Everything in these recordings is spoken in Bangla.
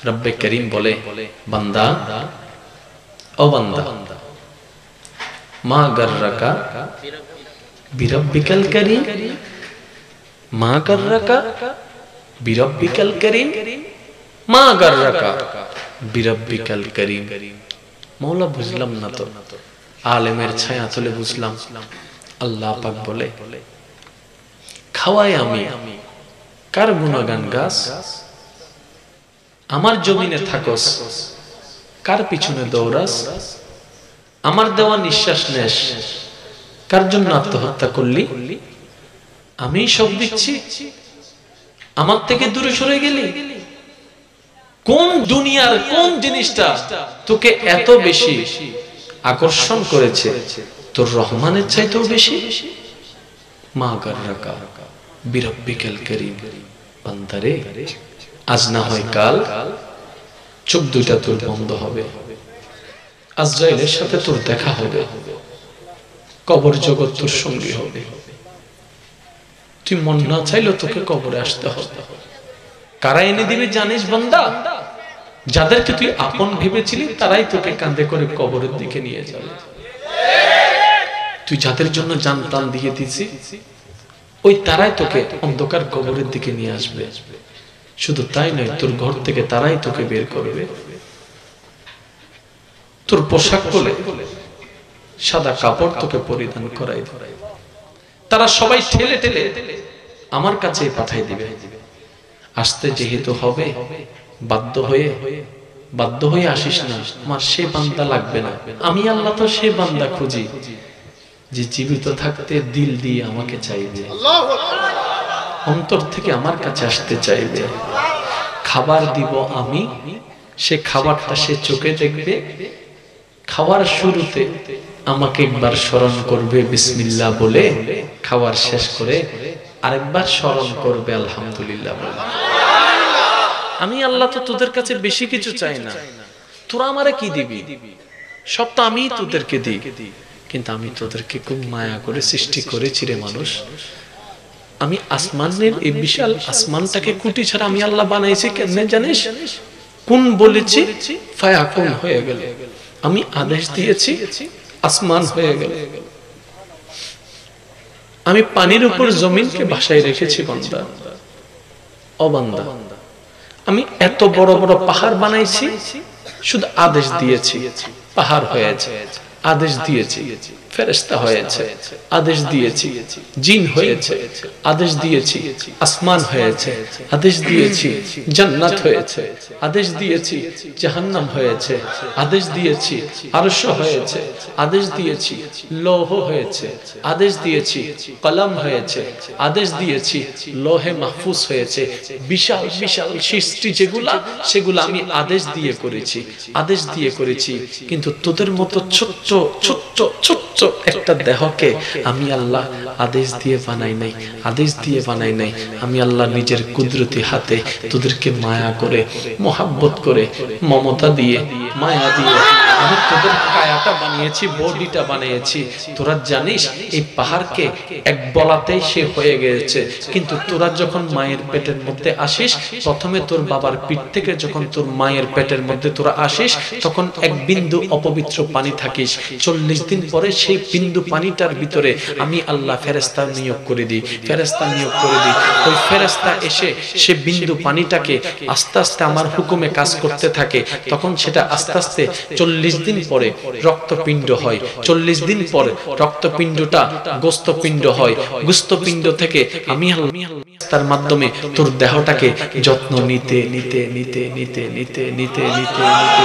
রব্বে করিম বলে বান্দা ও বান্দা মা গর্রাকা বিরব্বিকাল করিম মা গর্রাকা বিরব্বিকাল করিম মা গর্রাকা বিরব্বিকাল করিম। মৌলা বুঝলাম না তো, আলেমের ছায়া তলে বুঝলাম। আল্লাহ পাক বলে খাওয়াই আমি, কার গুণগান গাছ? আমার জমিনে থাকস, কার পিছনে দৌড়াস? আমার দেওয়া নিঃশ্বাস নেস, কার জন্য আত্মহত্যা করলি? আমি সব দিচ্ছি, আমার থেকে দূরে সরে গেলি? কোন দুনিয়ার কোন জিনিসটা তোকে এত বেশি আকর্ষণ করেছে তোর রহমানের চাইতেও বেশি? মা গর্রাকা বিরব্বিকাল করিম। বান্দারে আজ না হয় কাল চোখ দুইটা তোর বন্ধ হবে, আজরাইলের সাথে তোর দেখা হবে, কবর জগৎ তোর সঙ্গী হবে। তুই মন না চাইলেও তোকে কবরে আসতে হবে। কারা এনে দিবে জানিস বান্দা? যাদেরকে তুই আপন ভেবেছিলি তারাই তোকে কাঁধে করে কবরের দিকে নিয়ে যাবে। তুই যাদের জন্য জান প্রাণ দিয়ে দিছি ওই তারাই তোকে অন্ধকার কবরের দিকে নিয়ে আসবে। শুধু তাই নয়, তোর ঘর থেকে তারাই তোকে বের করবে। তোর পোশাক বলে সাদা কাপড় তোকে পরিধান করাই দেবে। তারা সবাই ঠেলে ঠেলে আমার কাছে পাঠাই দিবে। আসতে যেহেতু হবে বাধ্য হয়ে আসিস না, আমার সে বান্দা লাগবে না। আমি আল্লাহ তো সে বান্দা খুঁজি যে জীবিত থাকতে দিল দিয়ে আমাকে চাইবে, অন্তর থেকে আমার কাছে আসতে চাইবে। খাবার দিব আমি, সে খাবারটা সে চোখে দেখবে। খাওয়ার শুরুতে আমাকে একবার স্মরণ করবে বিসমিল্লাহ বলে, খাওয়ার শেষ করে আরেকবার স্মরণ করবে আলহামদুলিল্লাহ বলে। আমি আল্লাহ তো তোদের কাছে বেশি কিছু চাই না। তোরা আমারে কি দিবি? সব তো আমি তোদেরকে দিই, কিন্তু আমি তোদেরকে খুব মায়া করে সৃষ্টি করেছি রে মানুষ। আমি আসমানের এই বিশাল আসমানটাকে কুটি ছাড়া আমি আল্লাহ বানাইছি কেমনে জানিস? কোন বলেছি ফায়াকুন হয়ে গেল। আমি আদেশ দিয়েছি আসমান হয়ে গেল। আমি পানির উপর জমিনকে ভাসায় রেখেছি বান্দা ও বান্দা। আমি এত বড় বড় পাহাড় বানাইছি, শুধু আদেশ দিয়েছি পাহাড় হয়েছে। আদেশ দিয়েছি ফেরেশতা হয়েছে, আদেশ দিয়েছি জিন হয়েছে, আদেশ দিয়েছি আসমান হয়েছে, আদেশ দিয়েছি জান্নাত হয়েছে, আদেশ দিয়েছি জাহান্নাম হয়েছে, আদেশ দিয়েছি আরশ হয়েছে, আদেশ দিয়েছি লৌহ হয়েছে, আদেশ দিয়েছি কলম হয়েছে, আদেশ দিয়েছি লৌহে মাহফুজ হয়েছে। বিশাল বিশাল সৃষ্টি যেগুলা সেগুলা আমি আদেশ দিয়ে করেছি, আদেশ দিয়ে করেছি। কিন্তু তোদের মতো ছোট্ট ছোট্ট ছোট্ট একটা দেহকে আমি আল্লাহ আদেশ দিয়ে বানাই নাই, আদেশ দিয়ে বানাই নাই। আমি আল্লাহ নিজের কুদরতি হাতে তোদেরকে মায়া করে মোহাব্বত করে মমতা দিয়ে মায়া দিয়ে আমি তোদের কায়াটা বানিয়েছি, বডিটা বানিয়েছি। তোরা জানিস এই পাহাড়কে এক বলাতেই সে হয়ে গেছে। কিন্তু তোরা যখন মায়ের পেটের মধ্যে আসিস, প্রথমে তোর বাবার পিঠ থেকে যখন তোর মায়ের পেটের মধ্যে তোরা আসিস, তখন এক বিন্দু অপবিত্র পানি থাকিস। 40 দিন পরে সেই বিন্দু পানিটার ভিতরে আমি আল্লাহ ফেরেশতা নিয়োগ করে দিই, ফেরেশতা নিয়োগ করে দিই। ওই ফেরেশতা এসে সে বিন্দু পানিটাকে আস্তে আস্তে আমার হুকুমে কাজ করতে থাকে। তখন সেটা আস্তে আস্তে 40 দিন পরে রক্তপিণ্ড হয়। 40 দিন পর রক্তপিণ্ডটা গোস্তপিণ্ড হয়। গোস্তপিণ্ড থেকে আমি তার মাধ্যমে তোর দেহটাকে যত্ন নিতে নিতে নিতে নিতে নিতে নিতে নিতে নিতে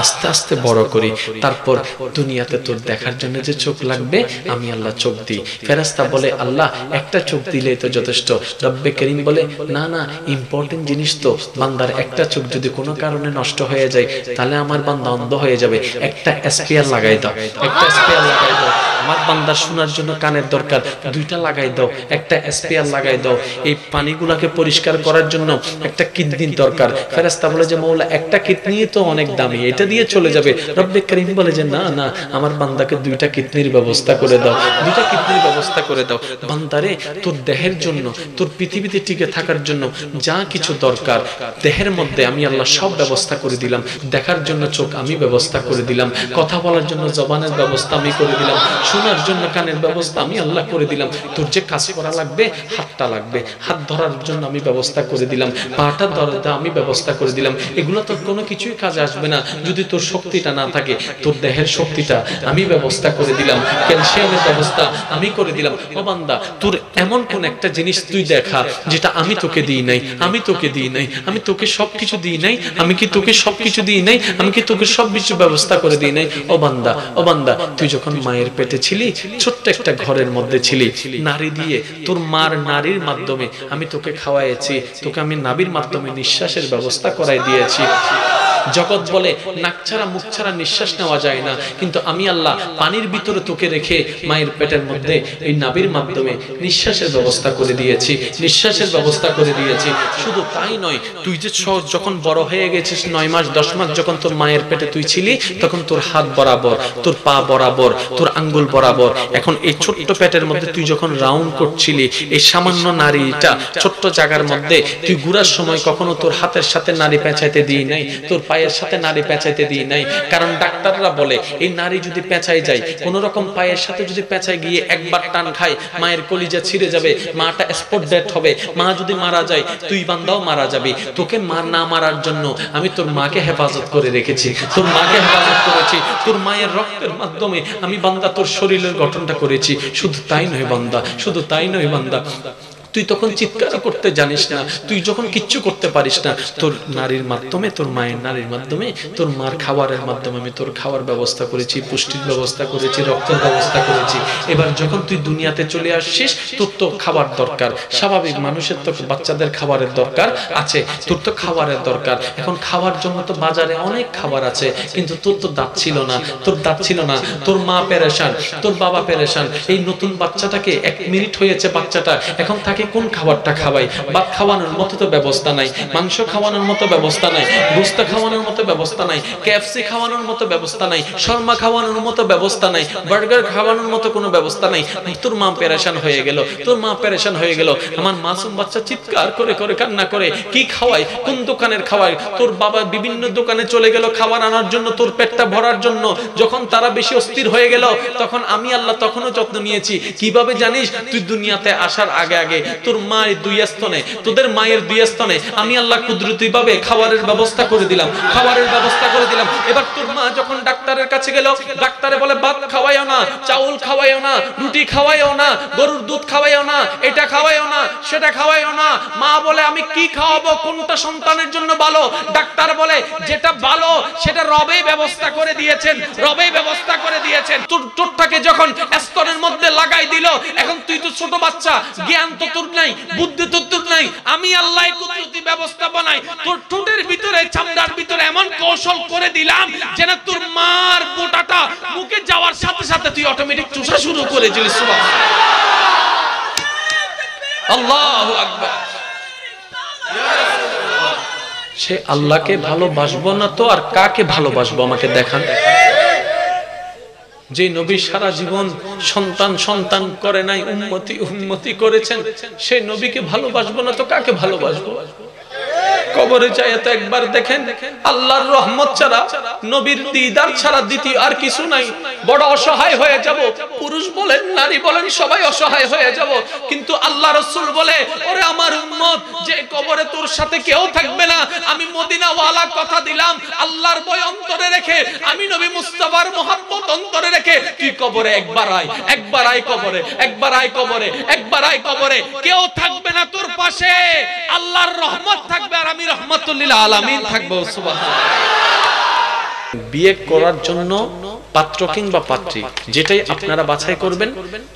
আস্তে আস্তে বড় করি। তারপর দুনিয়াতে তোর দেখার জন্য যে চোখ লাগবে আমি আল্লাহ চোখ দিই। ফেরেশতা বলে আল্লাহ একটা চোখ দিলেই তো যথেষ্ট। রব্বে করিম বলে না না, ইম্পর্টেন্ট জিনিস তো। বান্দার একটা চোখ যদি কোনো কারণে নষ্ট হয়ে যায় তাহলে আমার বান্দা অন্ধ হয়ে যাবে। একটা স্পেয়ার লাগাই দাও, একটা স্পেয়ার লাগাই দাও। আমার বান্দার শোনার জন্য কানের দরকার, দুইটা লাগাই দাও, একটা স্পেয়ার লাগাই দাও। এই পানিগুলাকে পরিষ্কার করার জন্য একটা কিডনির দরকার। ফেরেশতা বলে যে মওলা একটা কিডনি তো অনেক দামি, এটা দিয়ে চলে যাবে। রব্বে কারীম বলে যে না না, আমার বান্দাকে দুইটা কিডনির ব্যবস্থা করে দাও, দুইটা কিডনির ব্যবস্থা করে দাও। বান্দারে তোর দেহের জন্য, তোর পৃথিবীতে টিকে থাকার জন্য যা কিছু দরকার দেহের মধ্যে আমি আল্লাহ সব ব্যবস্থা করে দিলাম। দেখার জন্য চোখ আমি ব্যবস্থা করে দিলাম, কথা বলার জন্য জবানের ব্যবস্থা আমি করে দিলাম, শোনার জন্য কানের ব্যবস্থা আমি আল্লাহ করে দিলাম। তোর যে কাজ করা লাগবে, হাতটা লাগবে, হাত ধরার জন্য আমি ব্যবস্থা করে দিলাম, পাটা ধরার আমি ব্যবস্থা করে দিলাম। এগুলো তোর কোনো কিছুই কাজে আসবে না যদি তোর শক্তিটা না থাকে। তোর দেহের শক্তিটা আমি ব্যবস্থা করে দিলাম, ক্যালসিয়ামের ব্যবস্থা আমি করে দিলাম। ও বান্দা, তোর এমন কোন একটা জিনিস তুই দেখা যেটা আমি তোকে দিই নাই, আমি তোকে দিই নাই, আমি তোকে সবকিছু দিই নাই, আমি কি তোকে সবকিছু দিই নাই, আমি কি তোকে সবকিছু ব্যবস্থা করে দিই নাই? ও বান্দা, ও বান্দা, তুই যখন মায়ের পেটে ছিলি, ছোট্ট একটা ঘরের মধ্যে ছিলি, নারী দিয়ে তোর মার নারীর মাধ্যমে আমি তোকে খাওয়াইছি, তোকে আমি নাভির মাধ্যমে নিঃশ্বাসের ব্যবস্থা করাই দিয়েছি। জগৎ বলে নাক ছাড়া মুখ ছাড়া নিঃশ্বাস নেওয়া যায় না, কিন্তু আমি আল্লাহ পানির ভিতরে তোকে রেখে মায়ের পেটের মধ্যে এই নাভির মাধ্যমে নিঃশ্বাসের ব্যবস্থা করে দিয়েছি, নিঃশ্বাসের ব্যবস্থা করে দিয়েছি। শুধু তাই নয়, তুই যে যখন বড় হয়ে গেছিস, 9 মাস 10 মাস যখন তোর মায়ের পেটে তুই ছিলি, তখন তোর হাত বরাবর, তোর পা বরাবর, তোর আঙ্গুল বরাবর। এখন এই ছোট্ট পেটের মধ্যে তুই যখন রাউন্ড করছিলি, এই সামান্য নারীটা ছোট্ট জায়গার মধ্যে তুই ঘুরার সময় কখনো তোর হাতের সাথে নারী পেঁচাইতে দিই নাই, তোর পায়ের সাথে নারী পেঁচাইতে দিই নাই। কারণ ডাক্তাররা বলে এই নারী যদি পেঁচাই যায়, কোন রকম পায়ের সাথে যদি পেঁচাই গিয়ে একবার টান খায়, মায়ের কলিজা ছিঁড়ে যাবে, মাটা স্পট ডেথ হবে। মা যদি মারা যায়, তুই বান্দাও মারা যাবি। তোকে না মারার জন্য আমি তোর মাকে হেফাজত করে রেখেছি, তোর মাকে হেফাজত করেছি, তোর মায়ের রক্তের মাধ্যমে আমি বান্দা তোর শরীরের গঠনটা করেছি। শুধু তাই নয় বান্দা, শুধু তাই নয় বান্দা, তুই তখন চিৎকার করতে জানিস না, তুই যখন কিচ্ছু করতে পারিস না, তোর নারীর মাধ্যমে, তোর মায়ের নারীর মাধ্যমে, তোর মার খাবারের মাধ্যমে আমি তোর খাওয়ার ব্যবস্থা করেছি, পুষ্টির ব্যবস্থা করেছি, রক্তের ব্যবস্থা করেছি। এবার যখন তুই দুনিয়াতে চলে আসছিস, তোর তো খাবার দরকার, স্বাভাবিক মানুষের তো বাচ্চাদের খাবারের দরকার আছে, তোর তো খাবারের দরকার। এখন খাওয়ার জন্য তো বাজারে অনেক খাবার আছে, কিন্তু তোর তো দাঁত ছিল না, তোর দাঁত ছিল না, তোর মা পেরেশান, তোর বাবা পেরেশান। এই নতুন বাচ্চাটাকে 1 মিনিট হয়েছে বাচ্চাটা, এখন তাকে কোন খাবারটা খাওয়াই? ভাত খাওয়ানোর মতো তো ব্যবস্থা নাই, মাংস খাওয়ানোর মতো ব্যবস্থা নাই, গোশত খাওয়ানোর মতো ব্যবস্থা নাই, কেএফসি খাওয়ানোর মতো ব্যবস্থা নাই, শর্মা খাওয়ানোর মতো ব্যবস্থা নাই, বার্গার খাওয়ানোর মতো কোনো ব্যবস্থা নাই। তোর মা পেরেশান হয়ে গেল, তোর মা পেরেশান হয়ে গেল। আমার মাসুম বাচ্চা চিৎকার করে করে কান্না করে, কি খাওয়াই, কোন দোকানের খাওয়াই? তোর বাবা বিভিন্ন দোকানে চলে গেল খাবার আনার জন্য, তোর পেটটা ভরার জন্য। যখন তারা বেশি অস্থির হয়ে গেল, তখন আমি আল্লাহ তখনও যত্ন নিয়েছি। কিভাবে জানিস? তুই দুনিয়াতে আসার আগে আগে তোর মায়ের 2 স্তনে, তোদের মায়ের 2 স্তনে আমি আল্লাহ কুদরতি ভাবে খাবারের ব্যবস্থা করে দিলাম, খাবারের ব্যবস্থা করে দিলাম। এবার তোর মা যখন ডাক্তারের কাছে গেল, ডাক্তারে বলে ভাত খাওয়াইও না, চাউল খাওয়াইও না, রুটি খাওয়াইও না, গরুর দুধ খাওয়াইও না, এটা খাওয়াইও না, সেটা খাওয়াইও না। মা বলে আমি কি খাওয়াবো, কোনটা সন্তানের জন্য ভালো? ডাক্তার বলে যেটা ভালো সেটা রবেই ব্যবস্থা করে দিয়েছেন, রবেই ব্যবস্থা করে দিয়েছেন। তোরটাকে যখন স্তনের মধ্যে লাগাই দিল, এখন তুই তো ছোট বাচ্চা, জ্ঞান তো তোর নাই, বুদ্ধি তো তোর নাই। আমি আল্লাহ কুদরতি ব্যবস্থা বানাই, তোর ঠোঁটের ভিতরে, চামড়ার ভিতরে এমন কৌশল করে দিলাম যেন তোর মার পোটাটা মুখে যাওয়ার সাথে সাথে তুই অটোমেটিক চুষা শুরু করে দিলি। সুবহানাল্লাহ, আল্লাহু আকবার। সে আল্লাহকে ভালোবাসবো না তো আর কাকে ভালোবাসবো? আমাকে দেখান। যে নবী সারা জীবন সন্তান সন্তান করে নাই, উম্মতি উম্মতি করেছেন, সেই নবীকে ভালোবাসবো না তো কাকে ভালোবাসবো? কবরে যায় তো একবার দেখেন, আল্লাহর রহমত ছাড়া, নবীর দিদার ছাড়া দ্বিতীয় আর কিছু নাই। বড় অসহায় হয়ে যাব, পুরুষ বলেন নারী বলেন সবাই অসহায় হয়ে যাব। কিন্তু আল্লাহ রাসূল বলে, ওরে আমার উম্মত, যে কবরে তোর সাথে কেউ থাকবে না, আমি মদিনা ওয়ালা কথা দিলাম, আল্লাহর ভয় অন্তরে রেখে, আমি নবী মুস্তাফার মোহাব্বত অন্তরে রেখে তুই কবরে একবার আয়, একবার আয় কবরে, একবার আয় কবরে, একবার আয় কবরে। কেউ থাকবে না তোর পাশে, আল্লাহর রহমত থাকবে আর আমি রহমাতুল লিল আলামিন থাকবো। সুবহানাল্লাহ। বিয়ে করার জন্য পাত্র কিংবা পাত্রী যেটাই আপনারা বাছাই করবেন,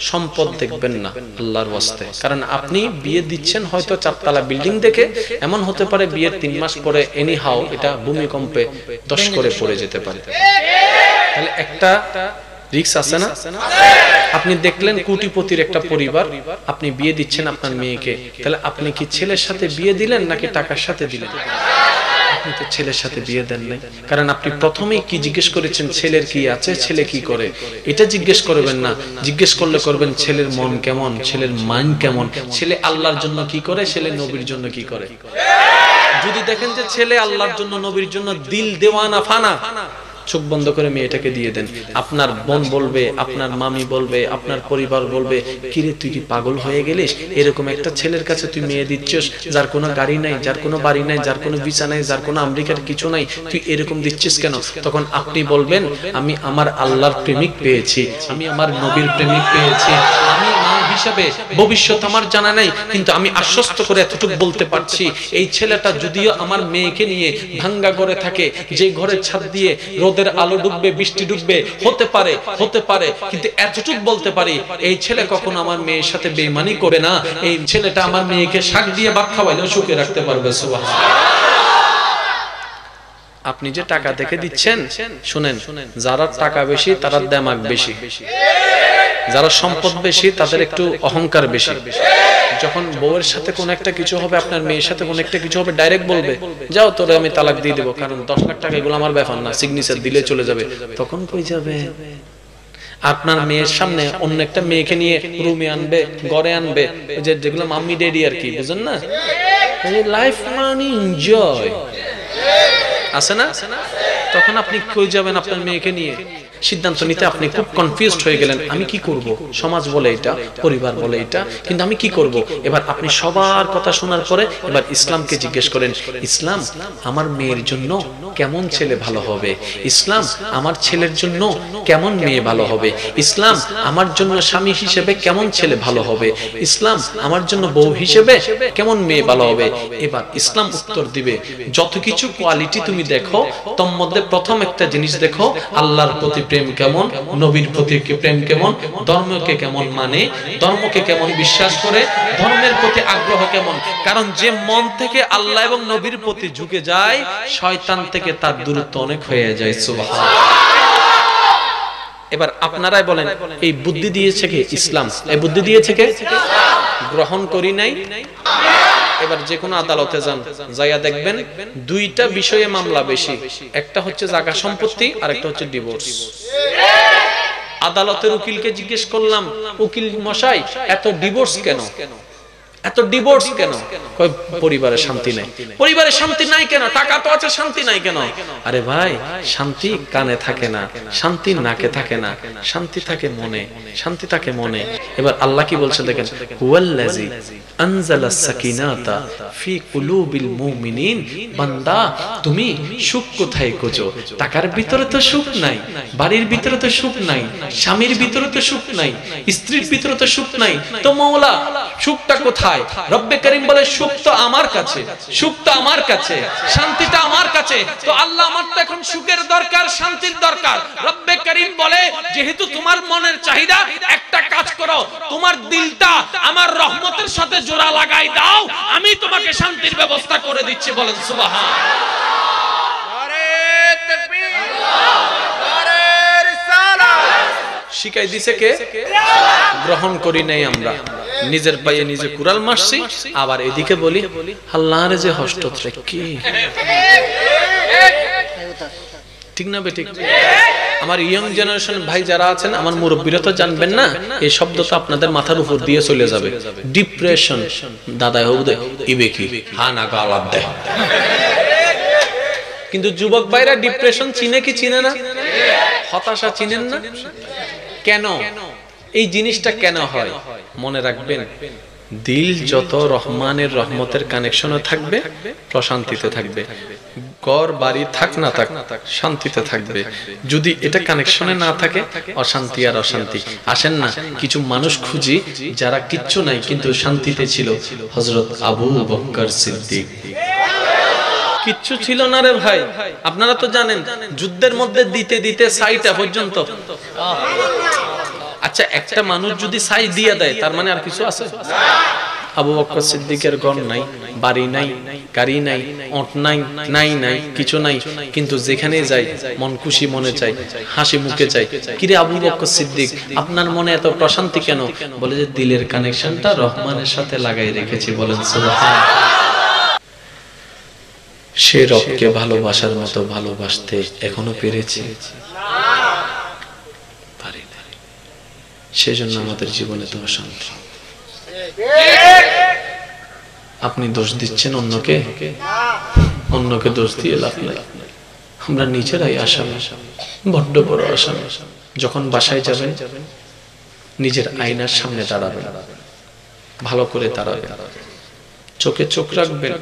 সম্পদ দেখবেন না আল্লাহর ওয়াস্তে। কারণ আপনি বিয়ে দিচ্ছেন হয়তো 4 তলা বিল্ডিং দেখে, এমন হতে পারে বিয়ের 3 মাস পরে এনি হাও এটা ভূমিকম্পে 10 করে পড়ে যেতে পারে। তাহলে একটা রিস্ক আছে না? আপনি দেখলেন কোটিপতির একটা পরিবার, আপনি বিয়ে দিচ্ছেন আপনার মেয়েকে, তাহলে আপনি কি ছেলের সাথে বিয়ে দিলেন নাকি টাকার সাথে দিলেন? আপনি তো ছেলের সাথে বিয়ে দেন নাই, কারণ আপনি প্রথমেই কি জিজ্ঞেস করেছেন? ছেলের কি আছে, ছেলে কি করে, এটা জিজ্ঞেস করবেন না। জিজ্ঞেস করলে করবেন ছেলের মন কেমন, ছেলের মাইন্ড কেমন, ছেলে আল্লাহর জন্য কি করে, ছেলে নবীর জন্য কি করে। যদি দেখেন যে ছেলে আল্লাহর জন্য নবীর জন্য দিল দেওয়ানা ফানা, চোখ বন্ধ করে মেয়েটাকে দিয়ে দেন। আপনার বোন বলবে, আপনার মামি বলবে, আপনার পরিবার বলবে, কিরে তুই কি পাগল হয়ে গেলিস? এরকম একটা ছেলের কাছে তুই মেয়ে দিচ্ছিস, যার কোনো গাড়ি নাই, যার কোনো বাড়ি নাই, যার কোনো ভিসা নাই, যার কোনো আমেরিকার কিছু নাই, তুই এরকম দিচ্ছিস কেন? তখন আপনি বলবেন, আমি আমার আল্লাহর প্রেমিক পেয়েছি, আমি আমার নবীর প্রেমিক পেয়েছি। আমি মা হিসাবে ভবিষ্যৎ আমার জানা নাই, কিন্তু আমি আশ্বস্ত করে এতটুকু বলতে পারছি, এই ছেলেটা যদিও আমার মেয়েকে নিয়ে ভাঙ্গা ঘরে থাকে, যে ঘরের ছাদ দিয়ে রোদের আলো ডুববে, বৃষ্টি ডুববে, হতে পারে, কিন্তু এতটুকু বলতে পারি, এই ছেলে কখনো আমার মেয়ের সাথে বেঈমানি করে না। এই ছেলেটা আমার মেয়েকে শাক দিয়ে ভাত খাওয়াইলেও সুখে রাখতে পারবে। সুবহানাল্লাহ। আপনি যে টাকা দেখে দিচ্ছেন, শুনেন, যারা টাকা বেশি তারা দেমাগ বেশি, যারা সম্পদ বেশি তাদের একটু অহংকার বেশি। যখন বউয়ের সাথে কোন একটা কিছু হবে, আপনার মেয়ের সাথে কোন একটা কিছু হবে, ডাইরেক্ট বলবে, যাও তোরে আমি তালাক দিয়ে দেবো, কারণ 10 লাখ টাকা এগুলো আমার ব্যাপার না, সিগনেচার দিলে চলে যাবে। তখন কই যাবে? আপনার মেয়ের সামনে অন্য একটা মেয়েকে নিয়ে রুমে আনবে, ঘরে আনবে, যেগুলো মাম্মি ড্যাডি আর কি, বুঝেন না, লাইফ মানে এনজয় আছে না? তখন আপনি কই যাবেন আপনার মেয়েকে নিয়ে? সিদ্ধান্ত নিতে আপনি খুব কনফিউজড হয়ে গেলেন, আমি কি করব? সমাজ বলে এটা, পরিবার বলে এটা, কিন্তু আমি কি করব? এবার আপনি সবার কথা শোনার পরে এবার ইসলামকে জিজ্ঞেস করেন, ইসলাম আমার মেয়ের জন্য কেমন ছেলে ভালো হবে, ইসলাম আমার ছেলের জন্য কেমন মেয়ে ভালো হবে, ইসলাম আমার জন্য স্বামী হিসেবে কেমন ছেলে ভালো হবে, ইসলাম আমার জন্য বউ হিসেবে কেমন মেয়ে ভালো হবে। এবার ইসলাম উত্তর দিবে, যত কিছু কোয়ালিটি তুমি দেখো, তোর মধ্যে প্রথম একটা জিনিস দেখো, আল্লাহর প্রতি প্রেম কেমন, নবীর প্রতি প্রেম কেমন, ধর্মকে কেমন মানে, ধর্মকে কেমন বিশ্বাস করে, ধর্মের প্রতি আগ্রহ কেমন। কারণ যে মন থেকে আল্লাহ এবং নবীর প্রতি ঝুঁকে যায়, শয়তান থেকে তার দূরত্ব অনেক হয়ে যায়। সুবহানাল্লাহ। এবার আপনারাই বলেন, এই বুদ্ধি দিয়েছে কে? ইসলাম। এই বুদ্ধি দিয়েছে কে? গ্রহণ করি নাই। এবার যে কোনো আদালতে যান, যাইয়া দেখবেন দুইটা বিষয়ে মামলা বেশি, একটা হচ্ছে জায়গা সম্পত্তি আর একটা হচ্ছে ডিভোর্স। আদালতের উকিলকে জিজ্ঞেস করলাম, উকিল মশাই এত ডিভোর্স কেন, এত ডিভোর্স কেন? কয় পরিবারে শান্তি নাই। পরিবারে শান্তি নাই কেন? টাকা তো আছে, শান্তি নাই কেন? আরে ভাই, শান্তি কানে থাকে না, শান্তি নাকে থাকে না, শান্তি থাকে মনে, শান্তি থাকে মনে। এবার আল্লাহ কি বলছে দেখেন, হুয়াল্লাযী আনজালাস সাকিনাতা ফি কুলুবিল মুমিনিন। বান্দা, তুমি সুখ কোথায় খোঁজো? টাকার ভিতরে তো সুখ নাই, বাড়ির ভিতরে তো সুখ নাই, স্বামীর ভিতরে তো সুখ নাই, স্ত্রীর ভিতরে তো সুখ নাই, তো মওলা সুখটা কোথায়? রব্বে করিম বলে, সুখ তো আমার কাছে, সুখ তো আমার কাছে, শান্তিটা আমার কাছে। তো আল্লাহ, আমার তো এখন সুখের দরকার, শান্তির দরকার। রব্বে করিম বলে, যেহেতু তোমার মনের চাহিদা, একটা কাজ করো, তোমার দিলটা আমার রহমতের সাথে জোড়া লাগাই দাও, আমি তোমাকে শান্তির ব্যবস্থা করে দিচ্ছি। বলেন সুবহানাল্লাহ। নারে তাকবীর, নারে রিসালাত। শিখাই দিছে কে? গ্রহণ করি নাই আমরা, নিজের পায়ে নিজে কুড়াল মারছি। আবার এদিকে বলি, আল্লাহর যে হস্ত কি, ঠিক না বেঠিক? আমার ইয়ং জেনারেশন ভাই যারা আছেন, আমার মুরব্বীরা তো জানবেন না, এই শব্দ তো আপনাদের মাথার উপর দিয়ে চলে যাবে। ডিপ্রেশন, দাদা হোক দে ইবে কি হানা গালাত দে। কিন্তু যুবক ভাইরা ডিপ্রেশন চিনে কি চিনে না? হতাশা চিনেন না? কেন এই জিনিসটা কেন হয়? মনে রাখবেন, দিল যত রহমানের রহমতের কানেকশনে থাকবে, প্রশান্তিতে থাকবে। ঘর বাড়ি থাক না থাক, শান্তিতে থাকবে। যদি এটা কানেকশনে না থাকে, অশান্তি আর অশান্তি। আসেন না, কিছু মানুষ খুঁজি যারা কিচ্ছু নাই কিন্তু শান্তিতে ছিল। হযরত আবু বকর সিদ্দিক কিচ্ছু ছিল না রে ভাই। আপনারা তো জানেন, যুদ্ধের মধ্যে দিতে দিতে সাইটা পর্যন্ত। আচ্ছা, একটা মানুষ যদি সাই দিয়ে দেয়, তার মানে আর কিছু আছে? আবু বকর সিদ্দিকের ঘর নাই, বাড়ি নাই, গাড়ি নাই, ওট নাই, নাই নাই কিছু নাই, কিন্তু যেখানে যাই মন খুশি মনে চাই, হাসি মুখে চাই। কিরে আবু বকর সিদ্দিক, আপনার মনে এত প্রশান্তি কেন? বলে যে দিলের কানেকশনটা রহমানের সাথে লাগাই রেখেছি। বলেন সুবহানাল্লাহ। সে রবকে ভালোবাসার মতো ভালোবাসতে এখনো পেরেছি? পারি না। সেজন্য আমাদের জীবনে তো অশান্তি। আপনি দোষ দিচ্ছেন অন্যকে, অন্যকে দোষ দিয়ে লাভ নাই। আমরা নিজেরাই আসামি, বড্ড বড় আসামি। যখন বাসায় যাবেন নিজের আয়নার সামনে দাঁড়াবেন, ভালো করে দাঁড়াবেন, চোখে চোখ রাখবেন,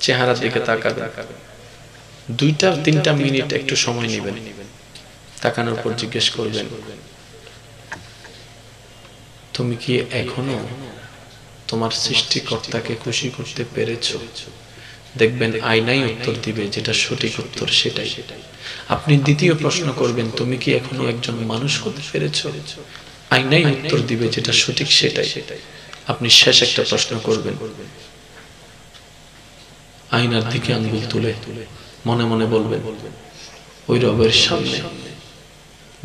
চেহারার দিকে তাকাবেন, 2-3 মিনিট একটু সময় নেবেন, তাকানোর পর জিজ্ঞেস করবেন, তুমি কি এখনো তোমার সৃষ্টিকর্তাকে খুশি করতে পেরেছো? দেখবেন আয়নাই উত্তর দিবে যেটা সঠিক উত্তর সেটাই। আপনি দ্বিতীয় প্রশ্ন করবেন, তুমি কি এখনো একজন মানুষ হতে পেরেছো? আয়নাই উত্তর দিবে যেটা সঠিক সেটাই। আপনি শেষ একটা প্রশ্ন করবেন, আয়নার দিকে আঙ্গুল তুলে মনে মনে বলবেন, ওই রবের সামনে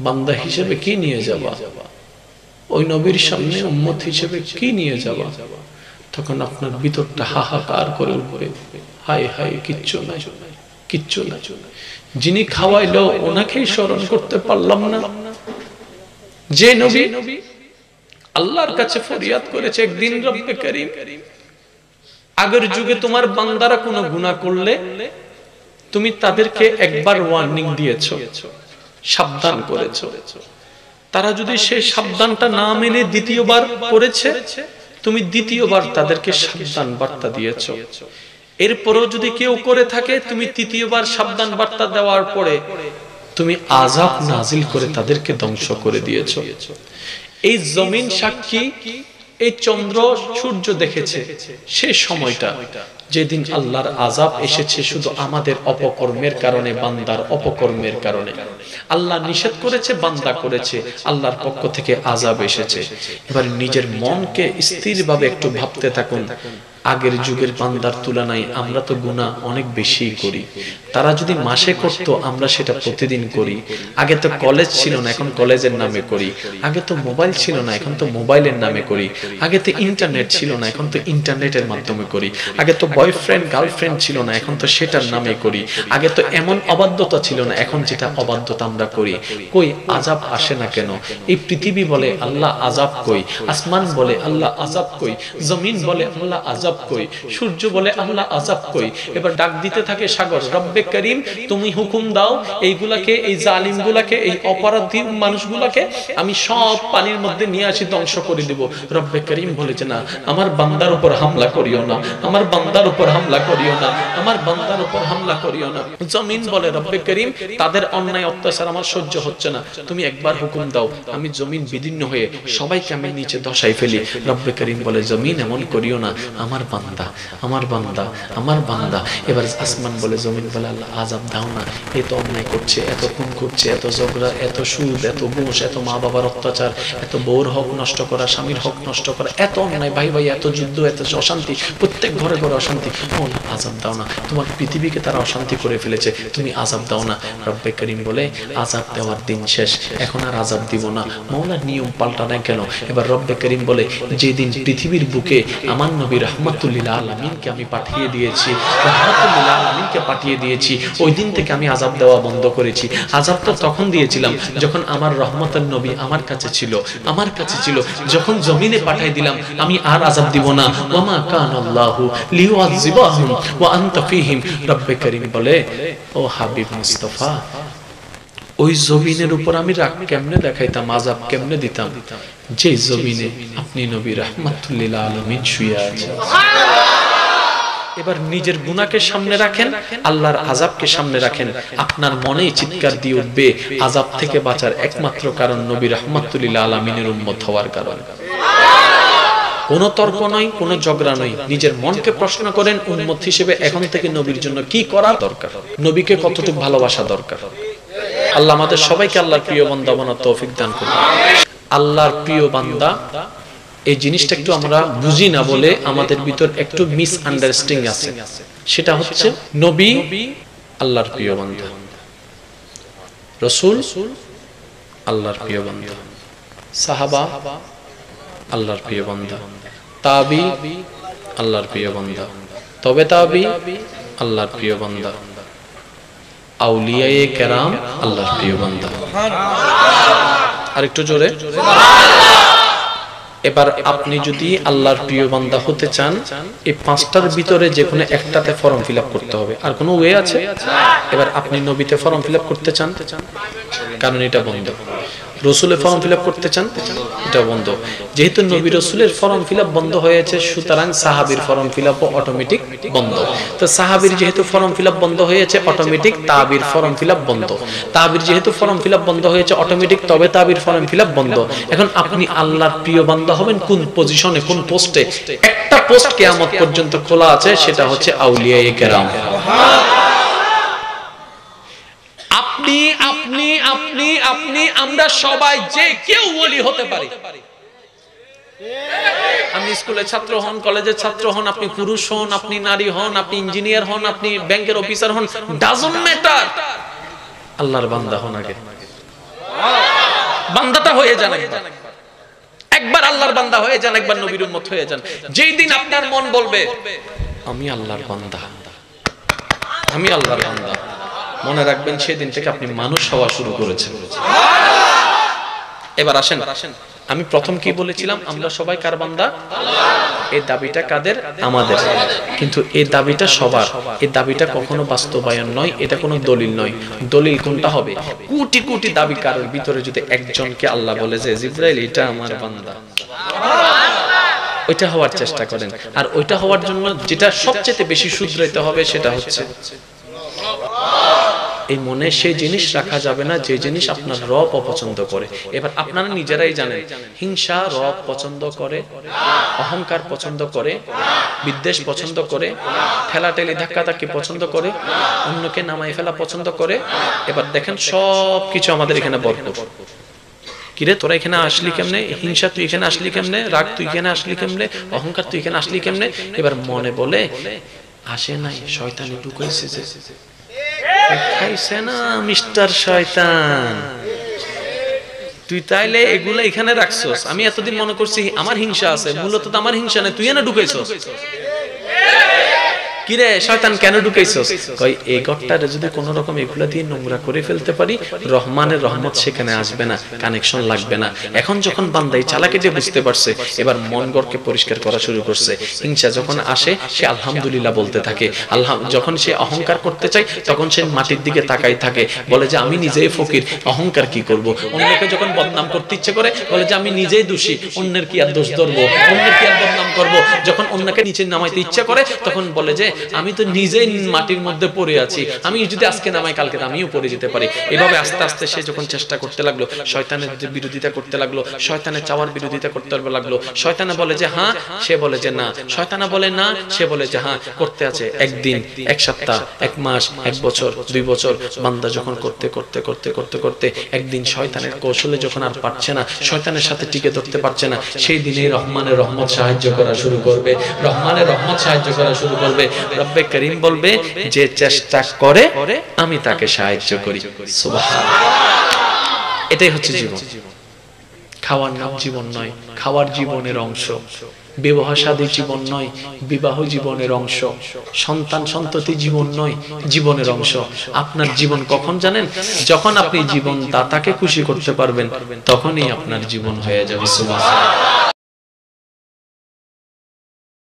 বান্দা হিসেবে কি নিয়ে যাবা? ওই নবীর সামনে উম্মত হিসেবে কি নিয়ে যাবা? তখন আপনার ভিতরটা হাহাকার করে উঠবে, হায় হায় কিচ্ছু নাই, কিচ্ছু নাই। যিনি খাওয়াইলো ওনাকেই স্মরণ করতে পারলাম না। যে নবী আল্লাহর কাছে ফরিয়াদ করেছে একদিন, রব্বে করিম আগের যুগে তোমার বান্দারা কোনো গুনাহ করলে তুমি তাদেরকে একবার ওয়ার্নিং দিয়েছো, সাবধান করেছো। তারা যদি সেই সাবধানটা না মেনে দ্বিতীয়বার করেছে, তুমি দ্বিতীয়বার তাদেরকে সাবধান বার্তা দিয়েছো। এরপরও যদি কেউ করে থাকে, তুমি তৃতীয়বার সাবধান বার্তা দেওয়ার পরে তুমি আযাব নাজিল করে তাদেরকে ধ্বংস করে দিয়েছো। এই জমিন সাক্ষী, এই চন্দ্র সূর্য দেখেছে সেই সময়টা যেদিন আল্লাহর আযাব এসেছে শুধু আমাদের অপকর্মের কারণে, বান্দার অপকর্মের কারণে। আল্লাহ নিষেধ করেছে, বান্দা করেছে, আল্লাহর পক্ষ থেকে আযাব এসেছে। এবার নিজের মনকে স্থিরভাবে একটু ভাবতে থাকুন, আগের যুগের বান্দার তুলনায় আমরা তো গুনাহ অনেক বেশি করি। তারা যদি মাসে করতো, আমরা সেটা প্রতিদিন করি। আগে তো কলেজ ছিল না, এখন কলেজের নামে করি। আগে তো মোবাইল ছিল না, এখন তো মোবাইলের নামে করি। আগে তো ইন্টারনেট ছিল না, এখন তো ইন্টারনেটের মাধ্যমে করি। আগে তো বয়ফ্রেন্ড গার্লফ্রেন্ড ছিল না, এখন তো সেটার নামে করি। আগে তো এমন অবাধ্যতা ছিল না, এখন যেটা অবাধ্যতা আমরা করি। কই আযাব আসে না কেন? এই পৃথিবী বলে আল্লাহ আযাব কই, আসমান বলে আল্লাহ আযাব কই, জমিন বলে আল্লাহ আযাব কই, সূর্য বলে আল্লাহ আযাব কই। এবার ডাক দিতে থাকে সাগর, রব্বে করিম তুমি হুকুম দাও, এইগুলাকে, এই জালিমগুলাকে, এই অপরাধী মানুষগুলাকে আমি সব পানির মধ্যে নিয়ে আসি, ধ্বংস করে দিব। রব্বে করিম বলেছে না, আমার বান্দার উপর হামলা করিও না, আমার বান্দার উপর হামলা করিও না, আমার বান্দার উপর হামলা করিও না। জমিন বলে রব্বে করিম তাদের অন্যায় অত্যাচার আমার সহ্য হচ্ছে না, তুমি একবার হুকুম দাও, আমি জমিন বিদীর্ণ হয়ে সবাইকে আমি নিচে ধসাই ফেলি। রব্বে করিম বলে জমিন এমন করিও না, আমার বান্দা, আমার বান্দা, আমার বান্দা। এবার আসমান বলে, জমিন বলে আল্লাহ আযাব দাও না, এত অন্যায় করছে, এত খুন করছে, এত ঝগড়া, এত সুদ, এত ঘুষ, এত মা বাবার অত্যাচার, এত বউর হক নষ্ট করা, স্বামীর হক নষ্ট করা, এত অন্যায়, ভাই ভাই এত যুদ্ধ, এত অশান্তি, প্রত্যেক ঘরে ঘরে অশান্তি। মৌলা আযাব দাও না, তোমার পৃথিবীকে তারা অশান্তি করে ফেলেছে, তুমি আযাব দাও না। রব্বে করিম বলে আযাব দেওয়ার দিন শেষ, এখন আর আযাব দিব না। মৌলার নিয়ম পাল্টা না কেন? এবার রব্বে করিম বলে, যেদিন পৃথিবীর বুকে আমার নবী রাহমাতুল লিল আলামিনকে আমি পাঠিয়ে দিয়েছি, রাহমাতুল লিল আলামিনকে পাঠিয়ে দিয়েছি, ওই দিন থেকে আমি আযাব দেওয়া বন্ধ করেছি। আযাব তো তখন দিয়েছিলাম যখন আমার রহমতের নবী আমার কাছে ছিল, আমার কাছে ছিল। যখন জমিনে পাঠিয়ে দিলাম, আমি আর আযাব দিব না। ওয়ামা কানাল্লাহু লিউআযিবাহুম ওয়া আনতা ফীহিম। রব্বে করিম বলে, ও হাবিব মুস্তাফা, ওই জমিনের উপর আমি রাগ কেমনে দেখাইতাম, আযাব কেমনে দিতাম, যে জমিনে আপনি নবী রাহমাতুল লিল আলামিন শুয়ে আছেন। এবার নিজের গুনাহকে সামনে রাখেন, আল্লাহর আযাবকে সামনে রাখেন, আপনার মনেই চিৎকার দিয়ে উঠবে আযাব থেকে বাঁচার একমাত্র কারণ নবী রাহমাতুল লিল আলামিনের উম্মত হওয়ার কারণ। কোনো তর্ক নয়, কোনো ঝগড়া নয়, নিজের মনকে প্রশ্ন করেন, উম্মত হিসেবে এখন থেকে নবীর জন্য কি করা দরকার, নবীকে কতটুকু ভালোবাসা দরকার। আল্লাহ আমাদের সবাইকে আল্লাহর প্রিয় বান্দা বানার তৌফিক দান করুন। আল্লাহর প্রিয় বান্দা এই জিনিসটা একটু আমরা বুঝি না বলে আমাদের ভিতর একটু মিসআন্ডারস্ট্যান্ডিং আছে। সেটা হচ্ছে নবী আল্লাহর প্রিয় বান্দা, রাসূল আল্লাহর প্রিয় বান্দা, সাহাবা আল্লাহর প্রিয় বান্দা, তাবি আল্লাহর প্রিয় বান্দা, তবে তাবি আল্লাহর প্রিয় বান্দা, আউলিয়ায়ে কেরাম আল্লাহর প্রিয় বান্দা। আরেকটু জোরে। এবার আপনি যদি আল্লাহর প্রিয় বান্দা হতে চান, এই পাঁচটার ভিতরে যে কোনো একটাতে ফর্ম ফিল আপ করতে হবে। আর কোনো ওয়ে আছে? এবার আপনি নবীতে ফর্ম ফিল আপ করতে চান, কারণ এটা বন্ধ। রসুলের ফর্ম ফিল আপ করতে চান, এটা বন্ধ। যেহেতু নবী রসুলের ফর্ম ফিল আপ বন্ধ হয়েছে, সুতরাং সাহাবীর ফর্ম ফিল আপ অটোমেটিক বন্ধ। তো সাহাবীর যেহেতু ফর্ম ফিল আপ বন্ধ হয়েছে, অটোমেটিক তাবির ফর্ম ফিল আপ বন্ধ। তাবির যেহেতু ফর্ম ফিল আপ বন্ধ হয়েছে, অটোমেটিক তবে তাবির ফর্ম ফিল আপ বন্ধ। এখন আপনি আল্লাহর প্রিয় বান্দা হবেন কোন পজিশনে, কোন পোস্টে? একটা পোস্ট কিয়ামত পর্যন্ত খোলা আছে, সেটা হচ্ছে আউলিয়ায়ে কেরাম। আপনি আপনি আপনি আপনি আমরা সবাই যে কেউ ওলি হতে পারি। আপনি স্কুলের ছাত্র হন, কলেজের ছাত্র হন, আপনি পুরুষ হন, আপনি নারী হন, আপনি ইঞ্জিনিয়ার হন, আপনি ব্যাংকের অফিসার হন, ডাজন্ট ম্যাটার। আল্লাহর বান্দা হন আগে, বান্দাটা হয়ে যান একবার আল্লাহর বান্দা হয়ে যান, একবার নবীর উম্মত হয়ে যান। যেই দিন আপনার মন বলবে আমি আল্লাহর বান্দা, আমি আল্লাহর বান্দা, মনে রাখবেন সেদিন থেকে আপনি মানুষ হওয়া শুরু করেছেন। এবার আসেন, আমি প্রথম কি বলেছিলাম? আমরা সবাই কার বান্দা? এই দাবিটা কাদের? আমাদের। কিন্তু এই দাবিটা সবার, এই দাবিটা কখনো বাস্তবায়ন নয়, এটা কোনো দলিল নয়। দলিল কোনটা হবে? কোটি কোটি দাবি কারোর ভিতরে যদি একজনকে আল্লাহ বলে যে জিবরাইল এটা আমার বান্দা, ওইটা হওয়ার চেষ্টা করেন। আর ওইটা হওয়ার জন্য যেটা সবচেয়ে বেশি শুধরাইতে হবে সেটা হচ্ছে এই মনে সেই জিনিস রাখা যাবে না যে জিনিস আপনার রব অপছন্দ করে। এবার আপনারা নিজেরাই জানেন, হিংসা রব পছন্দ করে, অহংকার পছন্দ করে, বিদ্বেষ পছন্দ করে, ঠেলাঠেলি ধাক্কাধাক্কি পছন্দ করে, অন্যকে নামাই ফেলা পছন্দ করে। এবার দেখেন সব কিছু আমাদের এখানে ভরপুর। কিরে তোরা এখানে আসলি কেমনে? হিংসা তুই এখানে আসলি কেমনে? রাগ তুই এখানে আসলি কেমনে? অহংকার তুই এখানে আসলি কেমনে? এবার মনে বলে আসে নাই, শয়তানি ঢুকাইছে, যে খাইছে না মিস্টার শয়তান, তুই তাইলে এগুলা এখানে রাখছস। আমি এতদিন মনে করছি আমার হিংসা আছে, মূলত তো আমার হিংসা নাই, তুই এনে ঢুকাইছস। কিরে শয়তান কেন ঢুকাইছস? কই এই ঘরটারে যদি কোন রকম এগুলা দিয়ে নোংরা করে ফেলতে পারি, রহমানের রহমত সেখানে আসবে না, কানেকশন লাগবে না। এখন যখন বান্দা এই চালাকিটা বুঝতে পারছে, এবার মন গড়কে পরিষ্কার করা শুরু করছে। হিংসা যখন আসে সে আলহামদুলিল্লাহ বলতে থাকে, আল্লাহ। যখন সে অহংকার করতে চায় তখন সে মাটির দিকে তাকাই থাকে, বলে যে আমি নিজেই ফকির, অহংকার কি করব। অন্যকে যখন বদনাম করতে ইচ্ছে করে বলে যে আমি নিজেই দোষী, অন্যের কি আর দোষ ধরবো, অন্যের কি আর বদনাম করব। যখন অন্যকে নিচে নামাইতে ইচ্ছা করে তখন বলে যে আমি তো নিজেই মাটির মধ্যে পড়ে আছি, আমি যদি আজকে নামাই কালকে আমিও পড়ে যেতে পারি। এভাবে আস্তে আস্তে সে যখন চেষ্টা করতে লাগলো, শয়তানের বিরোধিতা করতে লাগলো, শয়তানের চাওয়ার বিরোধিতা করতে লাগলো। শয়তানা বলে যে হ্যাঁ, সে বলে যে না, শয়তানা বলে না, সে বলে যে হ্যাঁ। করতে আছে একদিন, এক সপ্তাহ, এক মাস, এক বছর, 2 বছর। বান্দা যখন করতে করতে করতে করতে করতে একদিন শয়তানের কৌশলে যখন আর পারছে না, শয়তানের সাথে টিকে ধরতে পারছে না, সেই দিনেই রহমানের রহমত সাহায্য করা শুরু করবে, রহমানের রহমত সাহায্য করা শুরু করবে। রব্বে করিম বলবে যে চেষ্টা করে আমি তাকে সাহায্য করি। সুবহানাল্লাহ। এটাই হচ্ছে জীবন। খাওয়ার নাম জীবন নয়, খাওয়ার জীবনের অংশ। বিবাহ শাদী জীবন নয়, বিবাহ জীবনের অংশ। সন্তান সন্ততি জীবন নয়, জীবনের অংশ। আপনার জীবন কখন জানেন? যখন আপনি জীবন দাতাকে খুশি করতে পারবেন, তখনই আপনার জীবন হয়ে যাবে। সুবহানাল্লাহ।